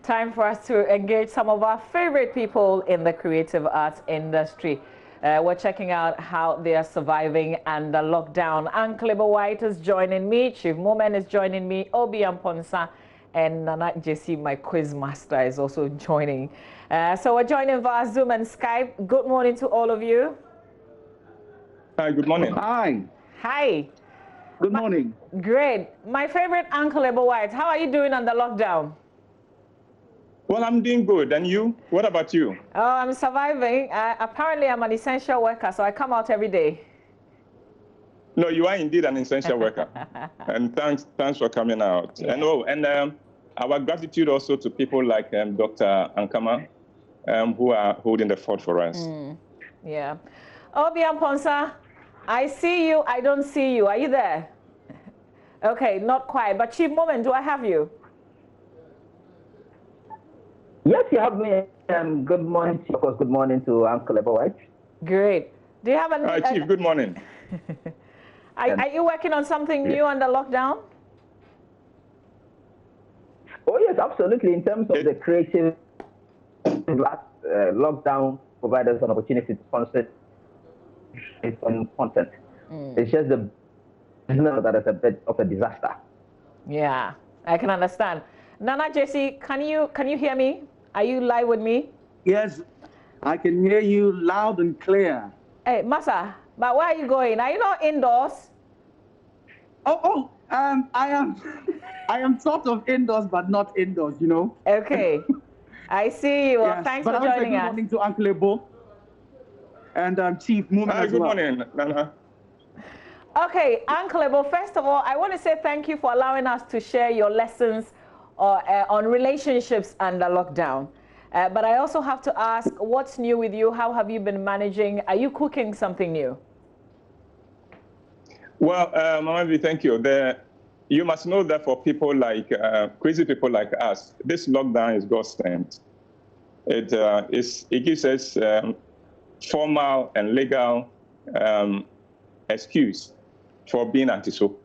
Time for us to engage some of our favorite people in the creative arts industry. We're checking out how they are surviving under lockdown. Uncle White is joining me, Chief Moment is joining me, Obi Amponsa, and Nana JC, my quiz master, is also joining. So we're joining via Zoom and Skype. Good morning to all of you. Hi, good morning. Hi. Hi. Good morning. Great. My favorite Uncle White, how are you doing under lockdown? Well, I'm doing good. And you? What about you? Oh, I'm surviving. Apparently, I'm an essential worker, so I come out every day. No, you are indeed an essential worker. And thanks for coming out. Yeah. And our gratitude also to people like Dr. Ankama, who are holding the fort for us. Yeah. Obi Amponsa, I see you, I don't see you. Are you there? Okay, not quite. But Chief Moment, do I have you? Yes, you have me. Good morning, of course. Good morning to Uncle White. Great. Do you have any? Hi, Chief. Good morning. Are you working on something new under lockdown? Oh yes, absolutely. In terms of the creative lockdown provides us an opportunity to sponsor content. It's just the business that is a bit of a disaster. Yeah, I can understand. Nana JC, can you hear me? Are you live with me? Yes, I can hear you loud and clear. Hey, Masa, but where are you going? Are you not indoors? I am sort of indoors, but not indoors, you know. Okay, I see you. Yes, Thanks for joining us. Good morning to Uncle Ebo and Chief Moment as good well. morning, Nana. Okay, Uncle Ebo, first of all, I want to say thank you for allowing us to share your lessons on relationships under lockdown. But I also have to ask, what's new with you? How have you been managing? Are you cooking something new? Well, Mama V, thank you. You must know that for people like, crazy people like us, this lockdown is God sent. It gives us formal and legal excuse for being anti-social.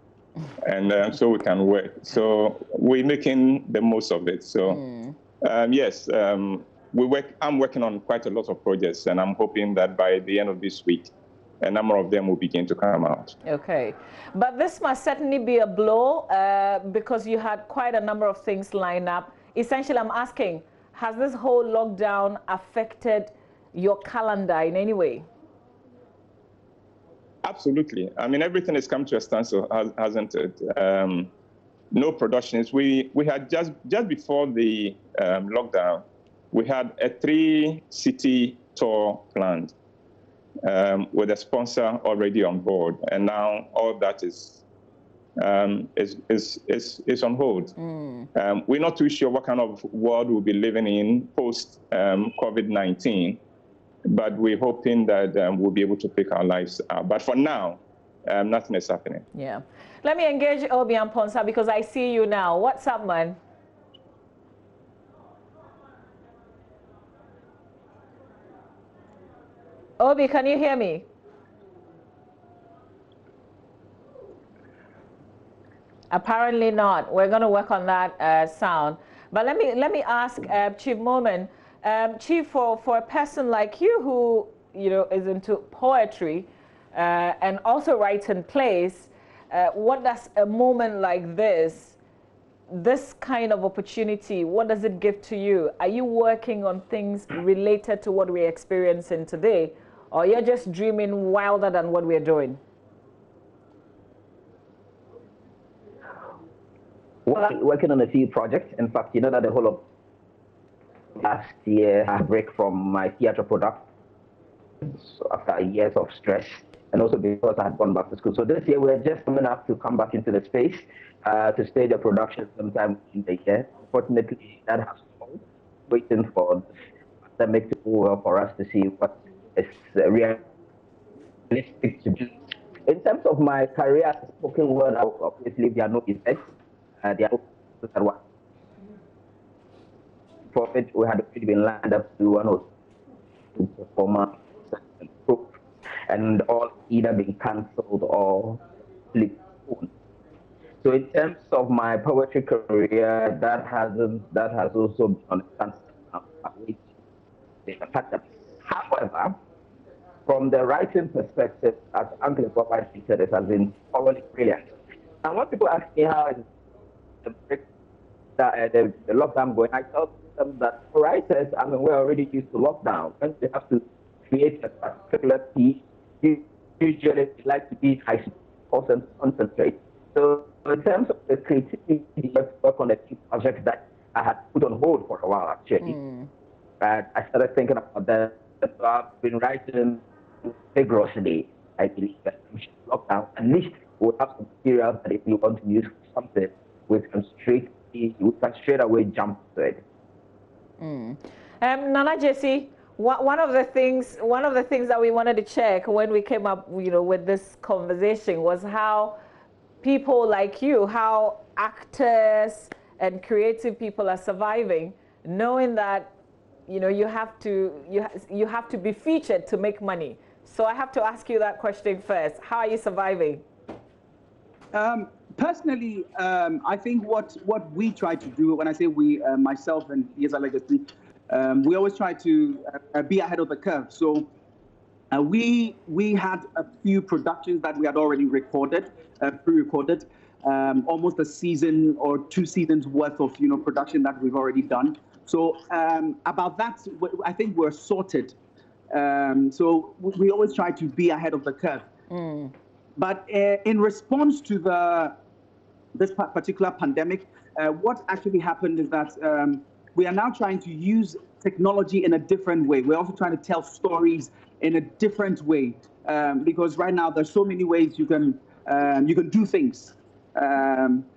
And so we can work. So we're making the most of it. So yes, I'm working on quite a lot of projects, and I'm hoping that by the end of this week, a number of them will begin to come out. Okay, but this must certainly be a blow because you had quite a number of things lined up. Essentially, I'm asking, has this whole lockdown affected your calendar in any way? Absolutely. I mean, everything has come to a standstill, hasn't it? No productions. We had just before the lockdown, we had a 3-city tour planned with a sponsor already on board, and now all that is on hold. We're not too sure what kind of world we'll be living in post COVID-19. But we're hoping that we'll be able to pick our lives out. But for now, nothing is happening. Yeah. Let me engage Obi Amponsa because I see you now. What's up, man? Obi, can you hear me? Apparently not. We're going to work on that sound. But let me ask Chief Moment. Chief, for a person like you who is into poetry and also writing plays, what does a moment like this kind of opportunity, what does it give to you? Are you working on things related to what we're experiencing today, or you're just dreaming wilder than what we're doing? Well, I'm working on a few projects. In fact, you know that the whole of last year I break from my theater production after years of stress, and also because I had gone back to school. So this year we're just coming up to come back into the space to stage a production sometime in the year. Unfortunately, that has stalled, waiting for the pandemic to over for us to see what is realistic to do. In terms of my career as a spoken word, obviously there are no effects. There are no one. For it, we had already been lined up to one or two performances and all either being cancelled or postponed. So in terms of my poetry career, that has also been on a standstill, which however, from the writing perspective, as Uncle Papa said, it has been thoroughly brilliant. And when people ask me how is the lockdown going, I tell them that for writers, I mean, we're already used to lockdown. When they have to create a particular piece, usually they like to be high concentrate. So in terms of the creativity, let's work on a few projects that I had put on hold for a while, actually. But I started thinking about that. So I've been writing vigorously. I believe that we should lock down. At least we'll have some materials that if we want to use something, we can straight away jump to it. Nana Jesse, one of the things that we wanted to check when we came up, with this conversation was how people like you, how actors and creative people are surviving, knowing that you have to be featured to make money. So I have to ask you that question first. How are you surviving? Personally, I think what we try to do, when I say we, myself and Yesa Legacy, we always try to be ahead of the curve. So we had a few productions that we had already recorded, pre-recorded, almost a season or 2 seasons worth of production that we've already done. So about that, I think we're sorted. So we always try to be ahead of the curve. But in response to this particular pandemic, what actually happened is that we are now trying to use technology in a different way. We're also trying to tell stories in a different way, because right now there's so many ways you can do things.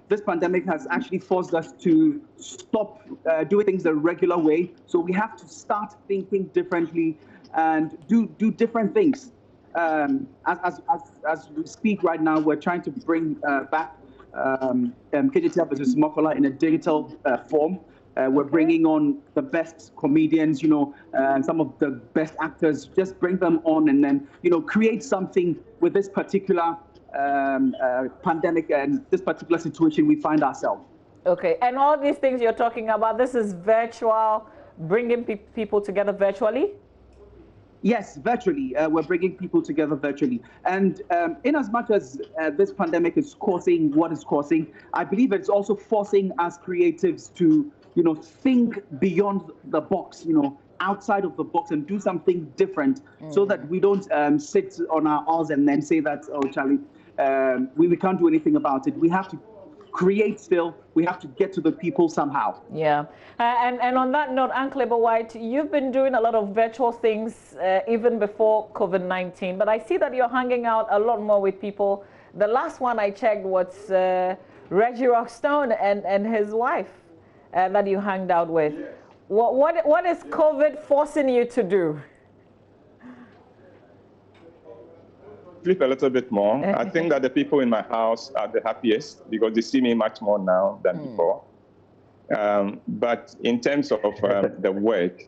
This pandemic has actually forced us to stop doing things the regular way. So we have to start thinking differently and do different things. As we speak right now, we're trying to bring back KJTL versus Mokola in a digital form. We're bringing on the best comedians, and some of the best actors. Just bring them on and then, create something with this particular pandemic and this particular situation we find ourselves. Okay, and all these things you're talking about, this is virtual, bringing people together virtually? Yes, virtually. We're bringing people together virtually. And in as much as this pandemic is causing what it's causing, I believe it's also forcing us creatives to, think beyond the box, outside of the box and do something different, so that we don't sit on our arse and then say that, oh, Charlie, we can't do anything about it. We have to create still. We have to get to the people somehow. Yeah. And on that note, Uncle White, you've been doing a lot of virtual things even before COVID-19, but I see that you're hanging out a lot more with people. The last one I checked was Reggie Rockstone and his wife that you hanged out with. What is COVID forcing you to do? Sleep a little bit more. I think that the people in my house are the happiest because they see me much more now than before. But in terms of the work,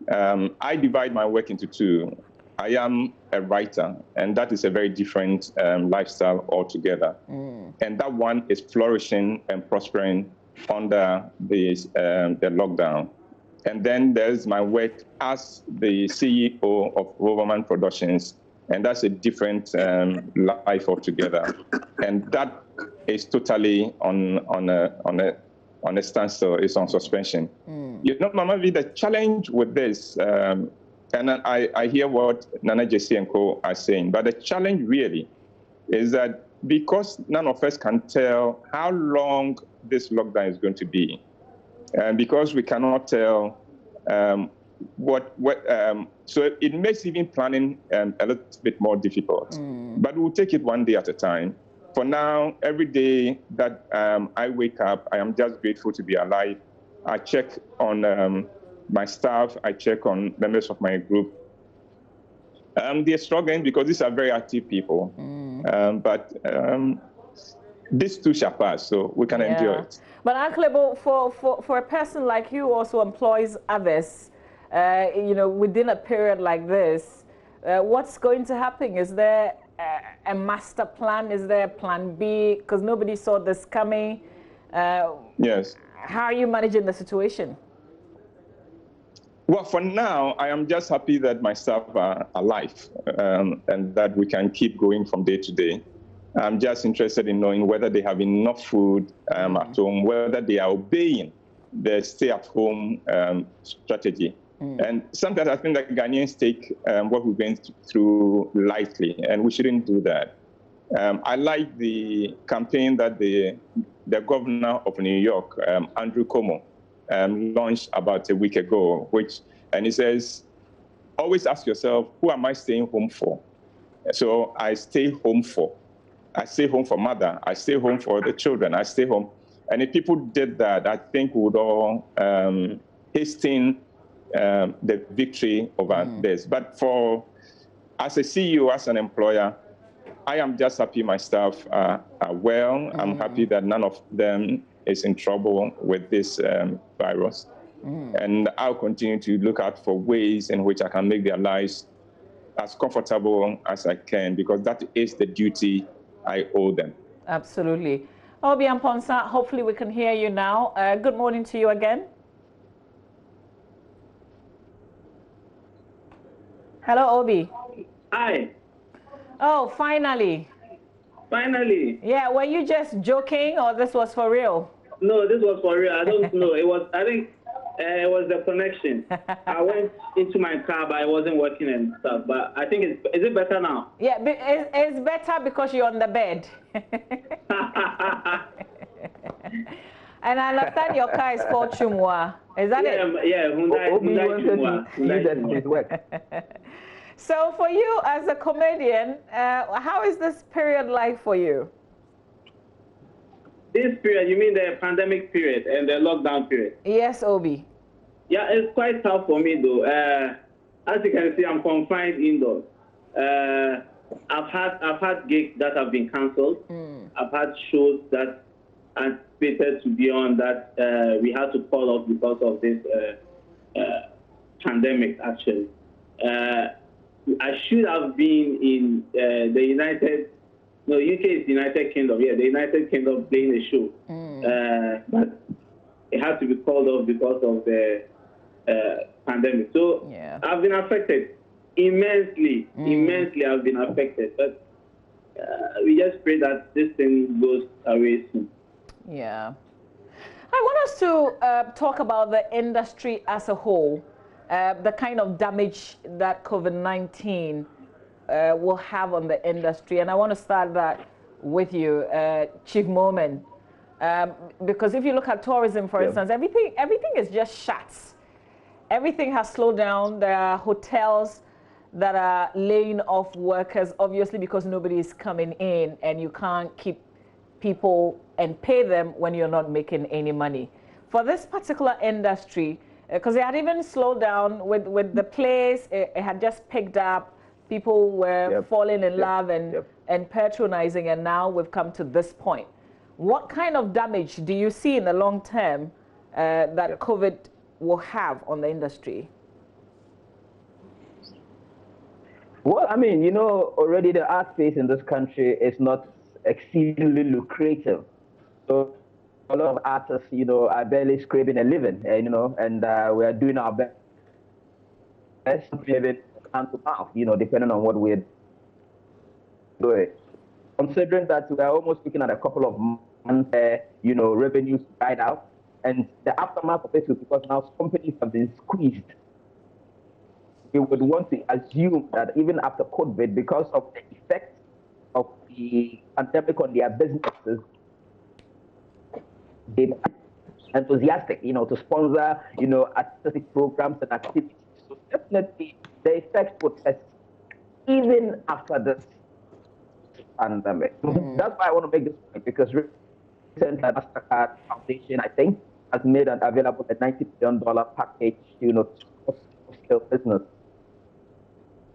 I divide my work into two. I am a writer, and that is a very different lifestyle altogether. And that one is flourishing and prospering under the lockdown. And then there's my work as the CEO of Roverman Productions, and that's a different life altogether. And that is totally on a standstill. It's on suspension. Mama V, the challenge with this, and I hear what Nana Jesse and co are saying, but the challenge really is that because none of us can tell how long this lockdown is going to be, and because we cannot tell so it makes even planning a little bit more difficult. But we'll take it one day at a time. For now, every day that I wake up, I am just grateful to be alive. I check on my staff. I check on members of my group. They're struggling because these are very active people. But this too shall pass, so we can endure it. But Uncle, for a person like you who also employs others, within a period like this, what's going to happen? Is there a master plan? Is there a plan B? Because nobody saw this coming. Yes. How are you managing the situation? Well, for now, I am just happy that my staff are alive and that we can keep going from day to day. I'm just interested in knowing whether they have enough food at home, whether they are obeying the stay-at-home strategy. And sometimes I think that Ghanaians take what we're going through lightly, and we shouldn't do that. I like the campaign that the governor of New York, Andrew Cuomo, launched about a week ago, and he says, always ask yourself, who am I staying home for? So I stay home for. I stay home for mother. I stay home for the children. I stay home. And if people did that, I think we would all hasten the victory over this. But as a CEO, as an employer, I am just happy my staff are well. I'm happy that none of them is in trouble with this virus. And I'll continue to look out for ways in which I can make their lives as comfortable as I can, because that is the duty I owe them. Absolutely. Obi Amponsa, hopefully we can hear you now. Good morning to you again. Hello, Obi. Hi. Oh, finally. Finally. Yeah, were you just joking or this was for real? No, this was for real. I don't know. I think it was the connection. I went into my car, but it wasn't working and stuff. But I think is it better now? Yeah, it's better because you're on the bed. And I understand your car is called Chumwa. Is that it? Yeah, Hyundai Chumwa. So for you as a comedian, how is this period like for you? This period, you mean the pandemic period and the lockdown period? Yes, Obi. Yeah, it's quite tough for me though. As you can see, I'm confined indoors. I've had gigs that have been cancelled. I've had shows that anticipated to be on that we had to call off because of this pandemic. Actually, I should have been in the United. No, UK is United Kingdom. Yeah, the United Kingdom playing a show, but it had to be called off because of the pandemic. So I've been affected immensely. Immensely, I've been affected. But we just pray that this thing goes away soon. Yeah. I want us to talk about the industry as a whole, the kind of damage that COVID-19 will have on the industry. And I want to start that with you, Chief Momen. Because if you look at tourism, for instance, everything is just shut. Everything has slowed down. There are hotels that are laying off workers, obviously because nobody is coming in and you can't keep people and pay them when you're not making any money. For this particular industry, because it had even slowed down with the place, it had just picked up. People were falling in love and patronizing, and now we've come to this point. What kind of damage do you see in the long term that COVID will have on the industry? Well, I mean, you know, already the art space in this country is not exceedingly lucrative. So a lot of artists, you know, are barely scraping a living, and we are doing our best to live hand to mouth, depending on what we're doing. Considering that we are almost looking at a couple of months, revenues died out, and the aftermath of it is because now companies have been squeezed. We would want to assume that even after COVID, because of the effect of the pandemic on their businesses, they're enthusiastic, to sponsor, artistic programs and activities. So definitely the effect would persist even after this pandemic. That's why I want to make this point, because recently Mastercard Foundation, I think, has made available a $90 billion package, to scale business.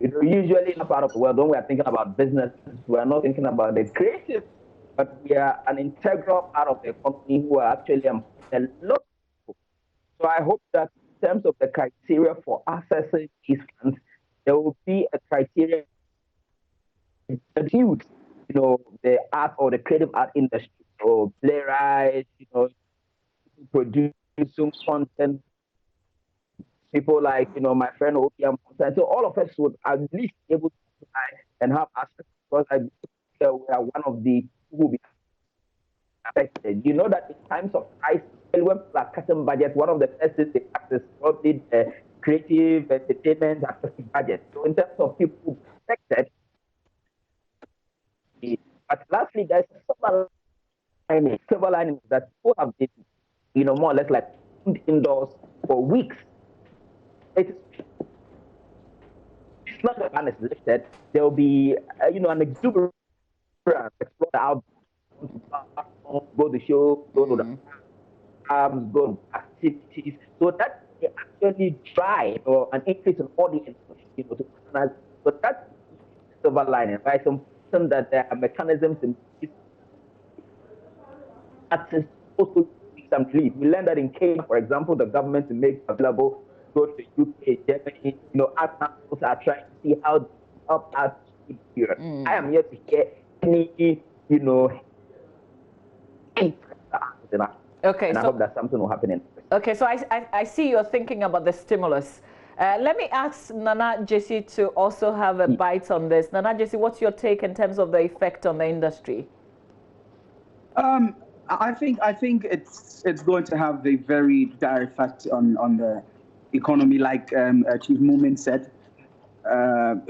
Usually in a part of the world, when we are thinking about business, we are not thinking about the creative, but we are an integral part of the economy who are actually a lot of people. So I hope that in terms of the criteria for accessing these funds, there will be a criteria the youth, the art or the creative art industry, so playwrights, producing content, people like, my friend Opiam. So all of us would at least be able to apply and have access, because I believe we are one of the who will be affected. You know that in times of crisis, when people are cutting budget, one of the first things they cut is probably creative entertainment artistic budget. So in terms of people affected, but lastly, there's silver lining that people have been, more or less like indoors for weeks. It's not the ban is lifted. There will be, an exuberance, explore the out, go to the show, go to the farms, go to activities. So that they actually drive or an increase in audience, to organize. So that's the silver lining, right? It's important that there are mechanisms in place access also some relief. We learned that in Kenya, for example, the government makes available, go to UK, Germany, art councils are trying to see how to help out here. I am here to hear any, okay, and I hope that something will happen in. Okay, so I see you're thinking about the stimulus. Let me ask Nana Jesse to also have a bite on this. Nana Jesse, what's your take in terms of the effect on the industry? I think it's going to have a very dire effect on the economy, like Chief Moomin said,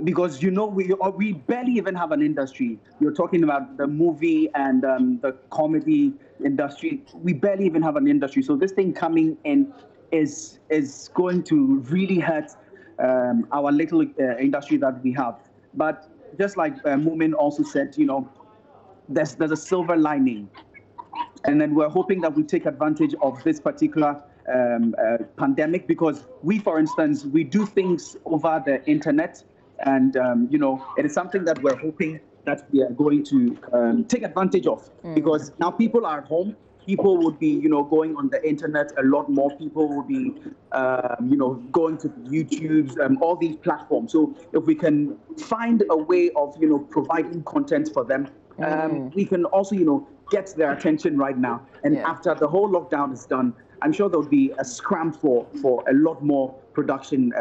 because we barely even have an industry. You're talking about the movie and the comedy industry. We barely even have an industry. So this thing coming in is going to really hurt our little industry that we have. But just like Moomin also said, there's a silver lining. And then we're hoping that we take advantage of this particular pandemic, because we, for instance, we do things over the internet, and it is something that we're hoping that we are going to take advantage of, because now people are at home. People would be, going on the internet a lot more. People will be, going to YouTube's, all these platforms. So if we can find a way of, providing content for them, we can also, get their attention right now. And after the whole lockdown is done, I'm sure there'll be a scram for a lot more production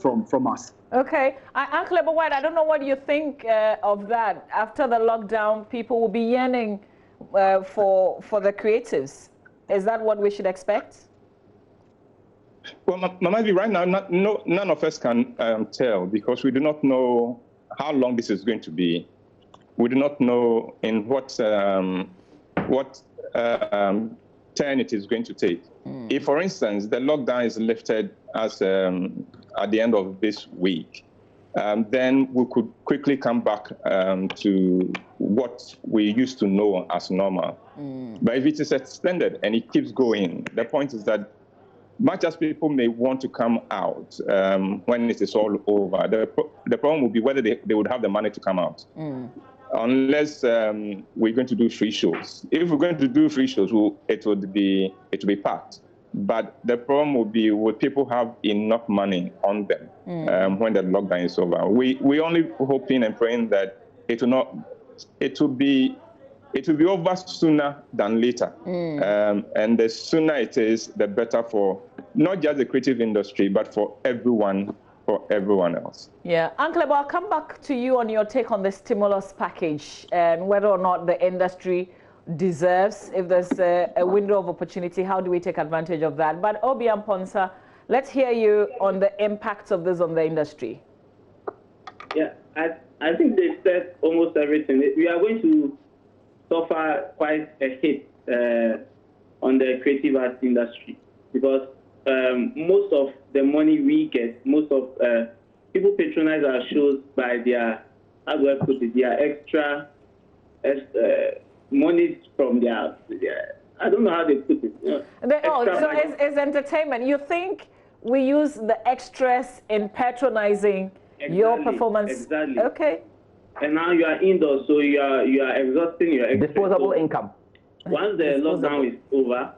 from us. Okay, Uncle White, I don't know what you think of that. After the lockdown, people will be yearning for the creatives. Is that what we should expect? Well, Mamavi, right now, none of us can tell, because we do not know how long this is going to be. We do not know in what turn it is going to take. If, for instance, the lockdown is lifted as at the end of this week, then we could quickly come back to what we used to know as normal. But if it is extended and it keeps going, the point is that much as people may want to come out when it is all over, the problem will be whether they would have the money to come out. Unless we're going to do free shows. If we're going to do free shows, it would be packed. But the problem will be, will people have enough money on them when the lockdown is over? We only hoping and praying that it will be over sooner than later. And the sooner it is, the better for not just the creative industry, but for everyone else. Yeah, Uncle, I'll come back to you on your take on the stimulus package and whether or not the industry deserves, if there's a window of opportunity, how do we take advantage of that? But Obiam Ponsa, let's hear you on the impacts of this on the industry. Yeah, I think they said almost everything. We are going to suffer quite a hit on the creative arts industry, because most of the money we get, most of people patronize our shows by their, how do I put it, their extra monies from their, I don't know how they put it. So it's entertainment. You think we use the extras in patronizing your performance? Exactly. Okay. And now you are indoors, so you are exhausting your extras. Disposable income. Once the lockdown is over,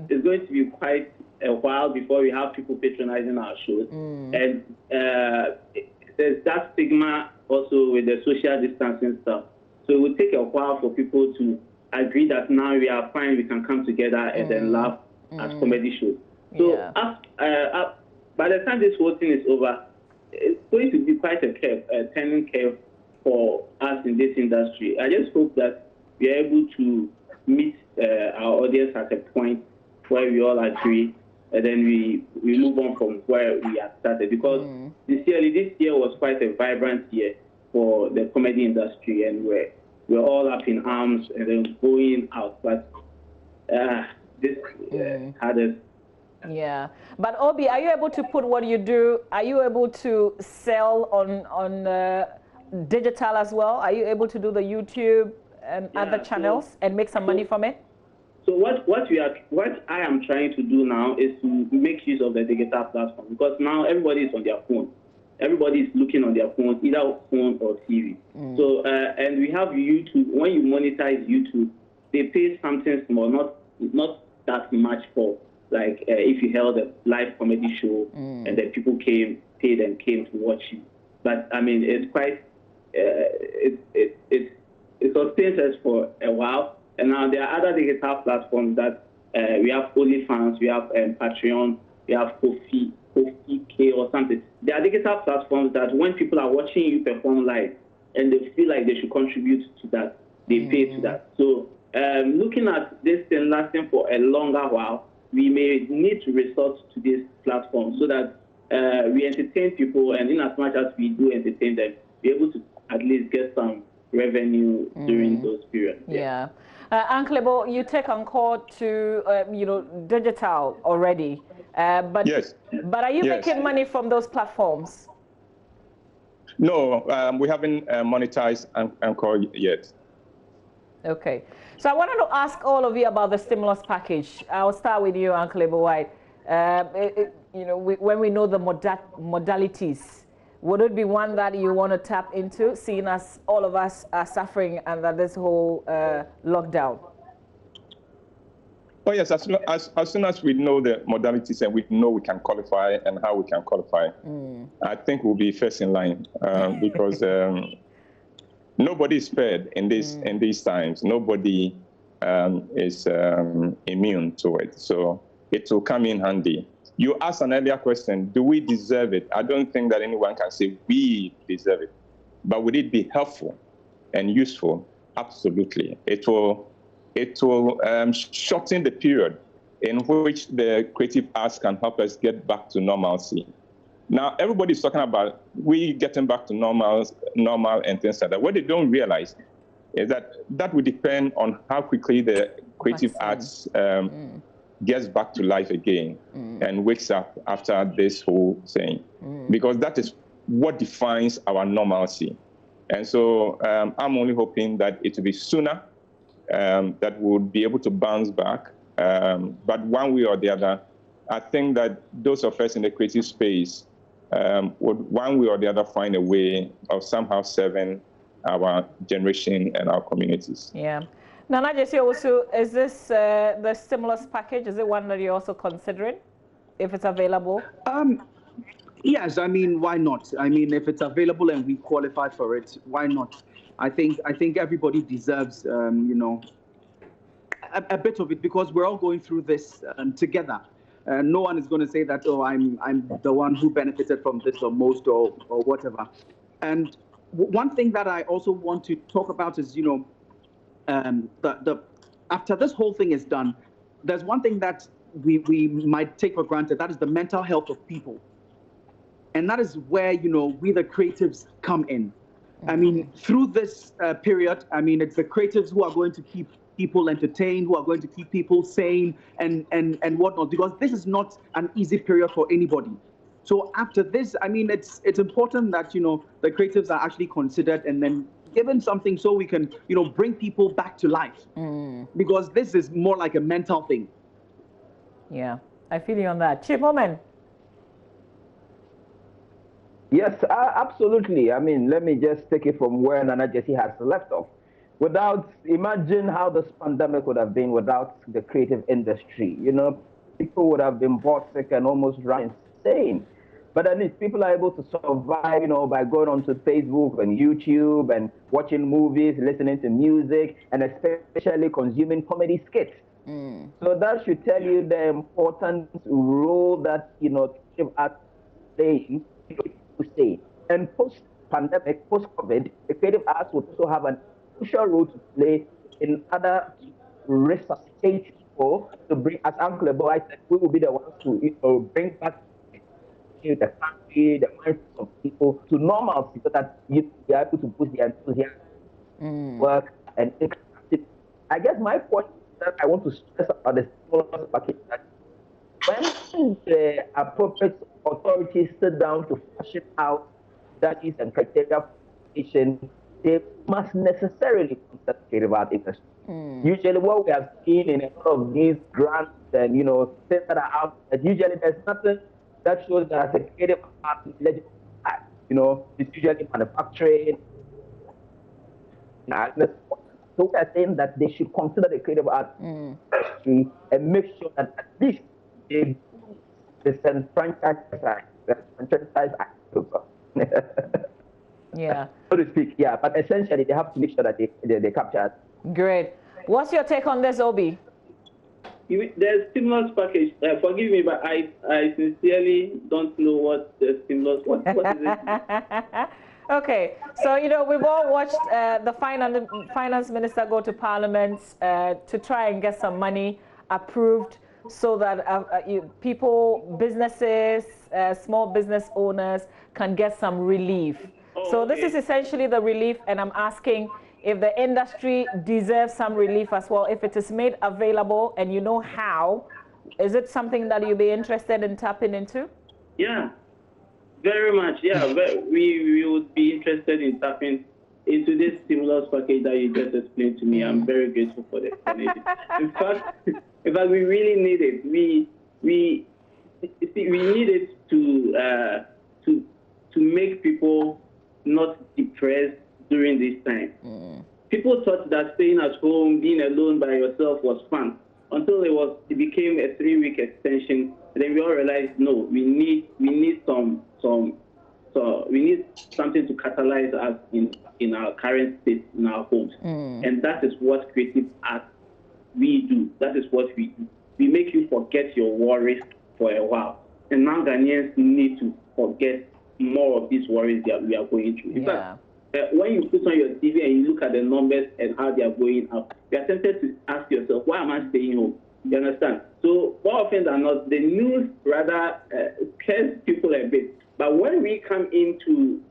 it's going to be quite a while before we have people patronizing our shows. And there's that stigma also with the social distancing stuff. So it will take a while for people to agree that now we are fine, we can come together and then laugh at comedy shows. So by the time this whole thing is over, it's going to be quite a turning curve for us in this industry. I just hope that we are able to meet our audience at a point where we all agree, and then we move on from where we have started. Because this year was quite a vibrant year for the comedy industry, and we're all up in arms and then going out. But this had us. Yeah, but Obi, are you able to put what you do? Are you able to sell on digital as well? Are you able to do the YouTube and other channels and make some money from it? So what I am trying to do now is to make use of the digital platform, because now everybody is on their phone. Everybody is looking on their phone, either phone or TV. So and we have YouTube. When you monetize YouTube, they pay something small, not that much for. Like if you held a live comedy show and then people paid and came to watch you. But I mean, it's quite, it sustains us for a while. And now there are other digital platforms that we have OnlyFans, we have Patreon, we have Kofi K or something. There are digital platforms that when people are watching you perform live and they feel like they should contribute to that, they pay to that. So looking at this thing lasting for a longer while, we may need to resort to this platform so that we entertain people, and in as much as we do entertain them, be able to at least get some revenue during those periods. Yeah. Uncle Ebo, you take on call to digital already, but yes. But are you making money from those platforms? No, we haven't monetized Encore yet. Okay. So I wanted to ask all of you about the stimulus package. I'll start with you, Uncle Ebo White. When we know the modalities, would it be one that you want to tap into, seeing as all of us are suffering under this whole lockdown? Oh yes, as soon as we know the modalities and we know we can qualify and how we can qualify, I think we'll be first in line because nobody is spared in these times. Nobody is immune to it, so it will come in handy. You asked an earlier question: do we deserve it? I don't think that anyone can say we deserve it, but would it be helpful and useful? Absolutely. It will shorten the period in which the creative arts can help us get back to normalcy. Now, everybody's talking about we getting back to normal and things like that. What they don't realize is that will depend on how quickly the creative arts gets back to life again and wakes up after this whole thing. Because that is what defines our normalcy. And so I'm only hoping that it will be sooner, that we'll be able to bounce back. But one way or the other, I think that those of us in the creative space would one way or the other find a way of somehow serving our generation and our communities. Yeah. Nana Jesse, also, is this the stimulus package? Is it one that you're also considering, if it's available? Yes, I mean, why not? I mean, if it's available and we qualify for it, why not? I think everybody deserves, a bit of it, because we're all going through this together. No one is going to say that, oh, I'm the one who benefited from this or most or whatever. And one thing that I also want to talk about is, after this whole thing is done, there's one thing that we might take for granted. That is the mental health of people. And that is where, we the creatives come in. I mean, through this period, I mean, it's the creatives who are going to keep people entertained, who are going to keep people sane and whatnot, because this is not an easy period for anybody. So after this, I mean, it's important that, the creatives are actually considered and then given something so we can, bring people back to life. Because this is more like a mental thing. Yeah, I feel you on that. Chip Woman. Yes, absolutely. I mean, let me just take it from where Nana Jessie has left off. Imagine how this pandemic would have been without the creative industry. People would have been bored sick and almost run insane. But at least people are able to survive, you know, by going onto Facebook and YouTube and watching movies, listening to music, and especially consuming comedy skits. So that should tell you the important role that, you know, creative art playing, to say. And post-pandemic, post-COVID, the creative arts would also have an crucial role to play in order to resuscitate people, to bring, as Uncle Boy said, we will be the ones to, you know, bring back the country, the mindsets of people to normalcy so that you are able to boost their enthusiasm, work, and take activity. I guess my point that I want to stress about the stimulus package that when the appropriate authorities sit down to fashion out strategies and criteria for education, they must necessarily consider the creative art industry. Usually what we have seen in a lot of these grants and, you know, things that are out, that usually there's nothing that shows that as a creative art is legible. You know, it's usually manufacturing. So we are saying that they should consider the creative art industry and make sure that at least they do the franchise Yeah. So to speak, yeah. But essentially, they have to make sure that they capture it. Great. What's your take on this, Obi? The stimulus package, forgive me, but I sincerely don't know what the stimulus, what is it? Okay, so, you know, we've all watched the finance minister go to parliament to try and get some money approved so that people, businesses, small business owners can get some relief. So this is essentially the relief, and I'm asking if the industry deserves some relief as well, if it is made available and you know how, is it something that you'll be interested in tapping into? Yeah, very much. Yeah, we would be interested in tapping into this stimulus package that you just explained to me. I'm very grateful for the explanation. In fact, we really need it. We need it to make people not depressed during this time. People thought that staying at home, being alone by yourself was fun until it became a 3-week extension. And then we all realized, no, we need something to catalyze us in our current state in our homes. And that is what creative art we do. That is what we do. We make you forget your worries for a while. And now Ghanaians need to forget more of these worries that we are going through. In fact, when you put on your TV and you look at the numbers and how they are going up, you are tempted to ask yourself, why am I staying home? You understand? So more often than not, the news rather scares people a bit. But when we come in to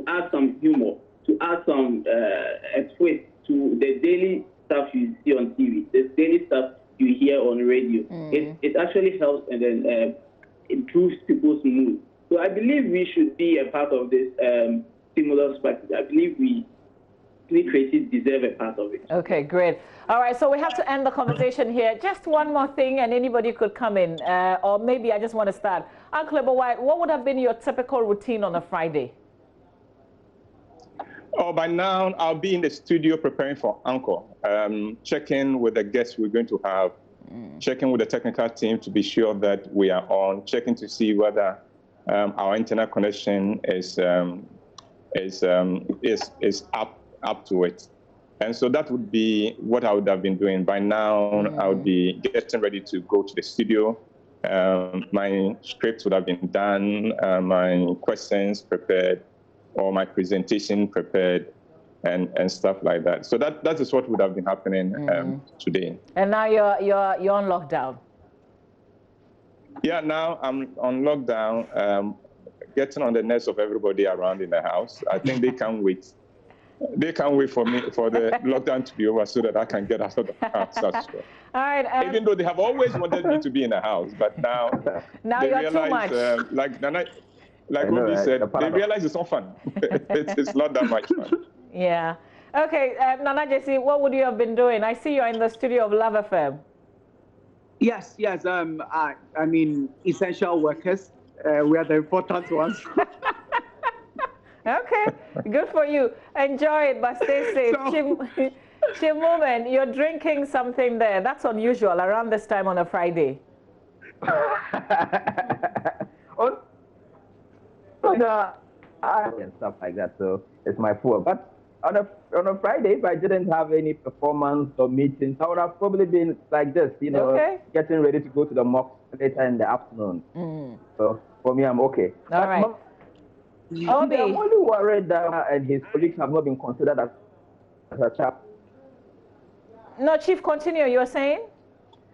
add some humor, to add some a twist to the daily stuff you see on TV, the daily stuff you hear on radio, it actually helps and then improves people's mood. So I believe we should be a part of this stimulus package. I believe we creatives deserve a part of it. Okay, great. All right, so we have to end the conversation here. Just one more thing, and anybody could come in, or maybe I just want to start. Uncle White, what would have been your typical routine on a Friday? Oh, by now, I'll be in the studio preparing for Encore, checking with the guests we're going to have, checking with the technical team to be sure that we are on, checking to see whether our internet connection is up to it. And so that would be what I would have been doing. By now, I would be getting ready to go to the studio. My script would have been done, my questions prepared, or my presentation prepared, and stuff like that. So that is what would have been happening today. And now you're on lockdown. Yeah, now I'm on lockdown, getting on the nerves of everybody around in the house. I think they can't wait. They can't wait for the lockdown to be over so that I can get out of the house. All right. Even though they have always wanted me to be in the house, but now they you're realize, too much. like Obi said, they realize it's not fun. It's not that much fun. Yeah. Okay, Nana Jesse, what would you have been doing? I see you're in the studio of Love FM. Yes. I mean, essential workers. We are the important ones. Okay, good for you. Enjoy it, but stay safe. Chimomen, you're drinking something there. That's unusual around this time on a Friday. and stuff like that. So it's my fault. But on a Friday, if I didn't have any performance or meetings, I would have probably been like this, getting ready to go to the mosque later in the afternoon. So for me, I'm okay. All right. I'm only worried that and his colleagues have not been considered as a chap. No, Chief, continue. You were saying?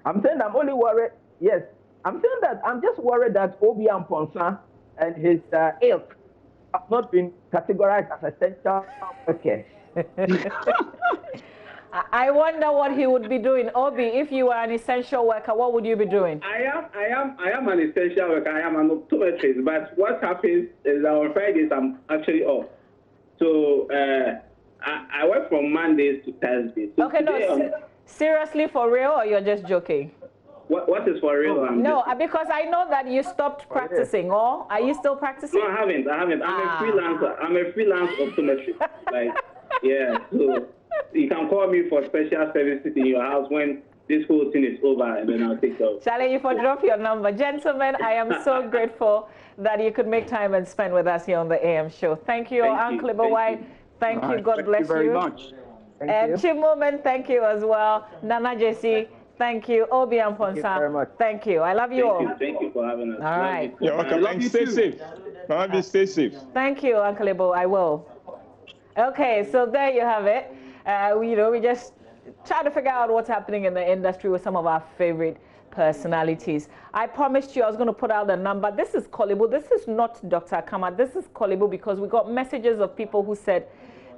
I'm saying I'm only worried. Yes, I'm saying that I'm just worried that Obi Amponsa and his ilk have not been categorized as essential workers. I wonder what he would be doing. Obi, if you were an essential worker, what would you be doing? I am an essential worker. I am an optometrist. But what happens is that on Fridays I'm actually off. So I work from Mondays to Thursdays. So okay, no, seriously, for real, or you're just joking? What is for real? No, because I know that you stopped practicing. Or are you still practicing? No, I haven't. I'm a freelancer. I'm a freelance optometrist. Yeah. So you can call me for special services in your house when this whole thing is over, and then I'll take off. Charlie, you for drop your number. Gentlemen, I am so grateful that you could make time and spend with us here on the AM show. Thank you, Uncle Ibawai. Thank you. God bless you. Thank you very much. And Chief Moment, thank you as well. Nana JC, thank you. Obi Amponsa, thank you very much. Thank you. I love you all. Thank you for having us. All right. You're welcome. And stay safe. Mama, stay safe. Thank you, Uncle Ibo. I will. Okay, so there you have it. We just try to figure out what's happening in the industry with some of our favorite personalities. I promised you I was going to put out the number. This is Kolibu. This is not Dr. Akama. This is Kolibu because we got messages of people who said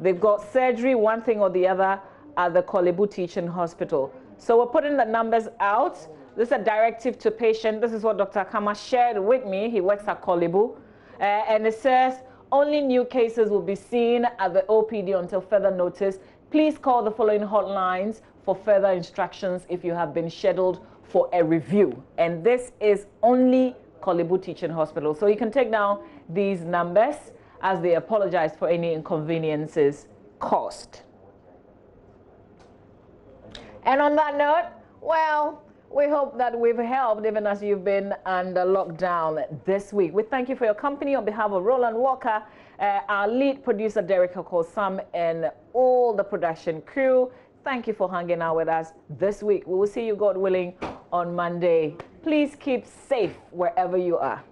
they've got surgery, one thing or the other, at the Kolibu Teaching Hospital. So we're putting the numbers out. This is a directive to patient. This is what Dr. Akama shared with me. He works at Kolibu. And it says only new cases will be seen at the OPD until further notice. Please call the following hotlines for further instructions if you have been scheduled for a review. And this is only Kolibu Teaching Hospital. So you can take down these numbers as they apologize for any inconveniences caused. And on that note, well, we hope that we've helped even as you've been under lockdown this week. We thank you for your company on behalf of Roland Walker, our lead producer Derek Okosam, and all the production crew. Thank you for hanging out with us this week. We will see you, God willing, on Monday. Please keep safe wherever you are.